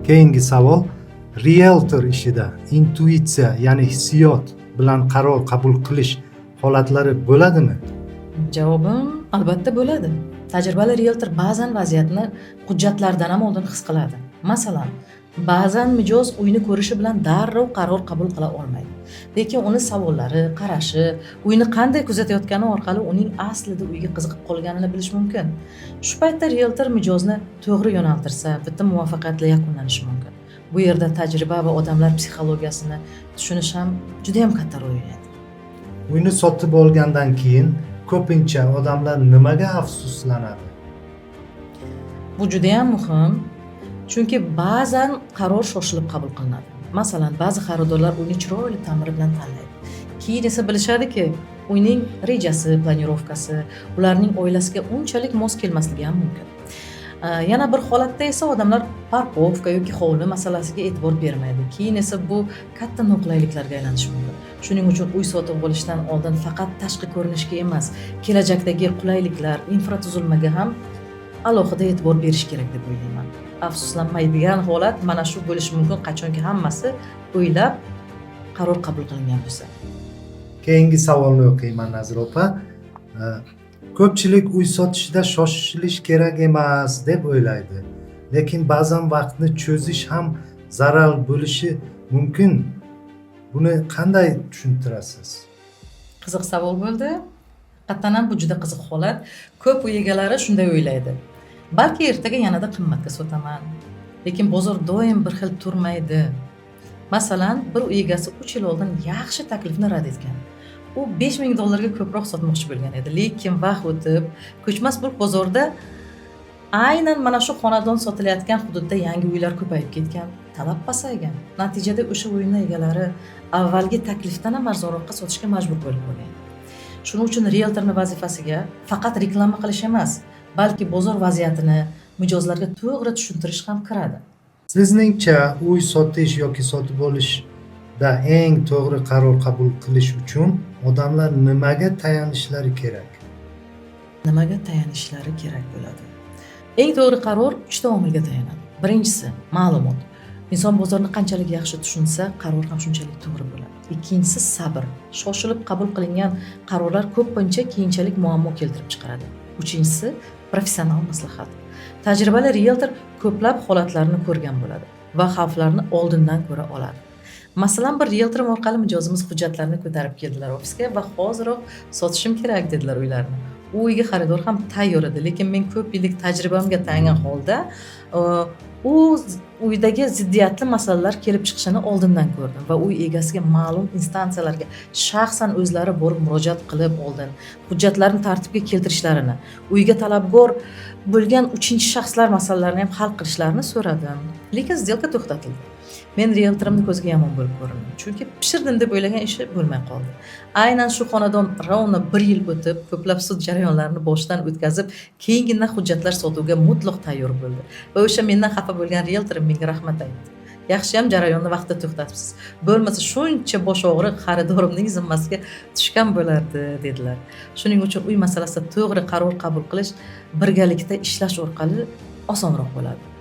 Keyingi savol, realtor ishida intuitsiya, ya'ni hissiyot bilan qaror qabul qilish holatlari bo'ladimi? Javobim albatta bo'ladi. Tajribali realtor ba'zan vaziyatni hujjatlardan ham oldin his qiladi. Masalan, ba'zan mijoz uyni ko'rishi bilan darrov qaror qabul qila olmaydi. Lekin uni savollari, qarashi, uyni qanday kuzatayotgani orqali uning aslida uyga qiziqib qolganini bilish mumkin. Shu paytda realtor mijozni to'g'ri yo'naltirsa, bitim muvaffaqiyatli yakunlanishi mumkin. Bu yerda tajriba va odamlar psixologiyasini tushunish ham juda ham katta rol o'ynaydi. Uyni sotib olgandan keyin ko'pincha odamlar nimaga afsuslanadi? Bu juda ham muhim. Chunki ba'zan qaror shoshilib qabul qilinadi. Masalan, ba'zi xaridorlar uyni chiroyli ta'miri bilan tanlaydi. Keyin esa bilishadiki, uyning rejasi, planirovkasi ularning oilasiga unchalik mos kelmasligi ham mumkin. Yana bir holatda esa odamlar parkovka yoki hovli masalasiga e'tibor bermaydi. Keyin esa bu katta noqulayliklarga aylanishi mumkin. Shuning uchun uy sotib olishdan oldin faqat tashqi ko'rinishga emas, kelajakdagi qulayliklar, infratuzilmaga ham alohida e'tibor berish kerak deb o'ylayman. Afsuslanmaydigan holat mana shu bo'lishi mumkin, qachonki hammasi o'ylab qaror qabul qilingan bo'lsa. Keyingi savolni o'qiyman, Nazira opa. Ko'pchilik uy sotishda shoshilish kerak emas deb o'ylaydi. Lekin ba'zan vaqtni cho'zish ham zarar bo'lishi mumkin. Buni qanday tushuntirasiz? Qiziq savol bo'ldi. Haqiqatan ham bu juda qiziq holat. Ko'p uy egalari shunday o'ylaydi. Balki ertaga yanada qimmatga sotaman. Lekin bozor doim bir xil turmaydi. Masalan, bir uy egasi 3 yil oldin yaxshi taklifni rad etgan. U $5000 ga ko'proq sotmoqchi bo'lgan edi. Lekin vaqt o'tib, ko'chmas mulk bozorida aynan mana shu xonadon sotilayotgan hududda yangi uylar ko'payib ketgan, talab pasaygan. Natijada o'sha uyning egalari avvalgi taklifdan ham arzonroqqa sotishga majbur bo'lib qolgan. Shuning uchun realtorning vazifasiga faqat reklama qilish emas, balki bozor vaziyatini mijozlarga to'g'ri tushuntirish ham kiradi. Sizningcha uy sotish yoki sotib olishda eng to'g'ri qaror qabul qilish uchun odamlar nimaga tayanishlari kerak? Nimaga tayanishlari kerak bo'ladi? Eng to'g'ri qaror 3 ta omilga tayanadi. Birinchisi, ma'lumot. Inson bozorni qanchalik yaxshi tushunsa, qaror ham shunchalik to'g'ri bo'ladi. Ikkinchisi, sabr. Shoshilib qabul qilingan qarorlar ko'pincha keyinchalik muammo keltirib chiqaradi. Uchinchisi, professional maslahat. Tajribali realtor ko'plab holatlarni ko'rgan bo'ladi va xavflarni oldindan ko'ra oladi. Masalan, bir realtor orqali mijozimiz hujjatlarni ko'tarib keldilar ofisga va hoziroq sotishim kerak dedilar uylarni. U uyga xaridor ham tayyor edi, lekin men ko'p yillik tajribamga tayangan holda u uydagi ziddiyatli masalalar kelib chiqishini oldindan ko'rdim va uy egasiga ma'lum instansiyalarga shaxsan o'zlari borib murojaat qilib oldin hujjatlarni tartibga keltirishlarini, uyga talabgor bo'lgan 3-shaxslar masalalarini ham hal qilishlarini so'radim. Lekin сделка to'xtatildi. Men realtorimni ko'ziga yomon bo'lib ko'rindim. Chunki pishirdim deb o'ylagan ishi bo'lmay qoldi. Aynan shu xonadon ravna 1 yil o'tib, ko'plab sud jarayonlarini boshdan o'tkazib, keyingidan hujjatlar sotuvga mutlaq tayyor bo'ldi. Va o'sha mendan xafa bo'lgan realtorim menga rahmat aytdi. Yaxshiyam jarayonni vaqtida to'xtatibsiz. Bo'lmasa shuncha bosh og'riq xaridorimning zimmasiga tushgan bo'lardi, dedilar. Shuning uchun uy masalasida to'g'ri qaror qabul qilish birgalikda ishlash orqali osonroq bo'ladi.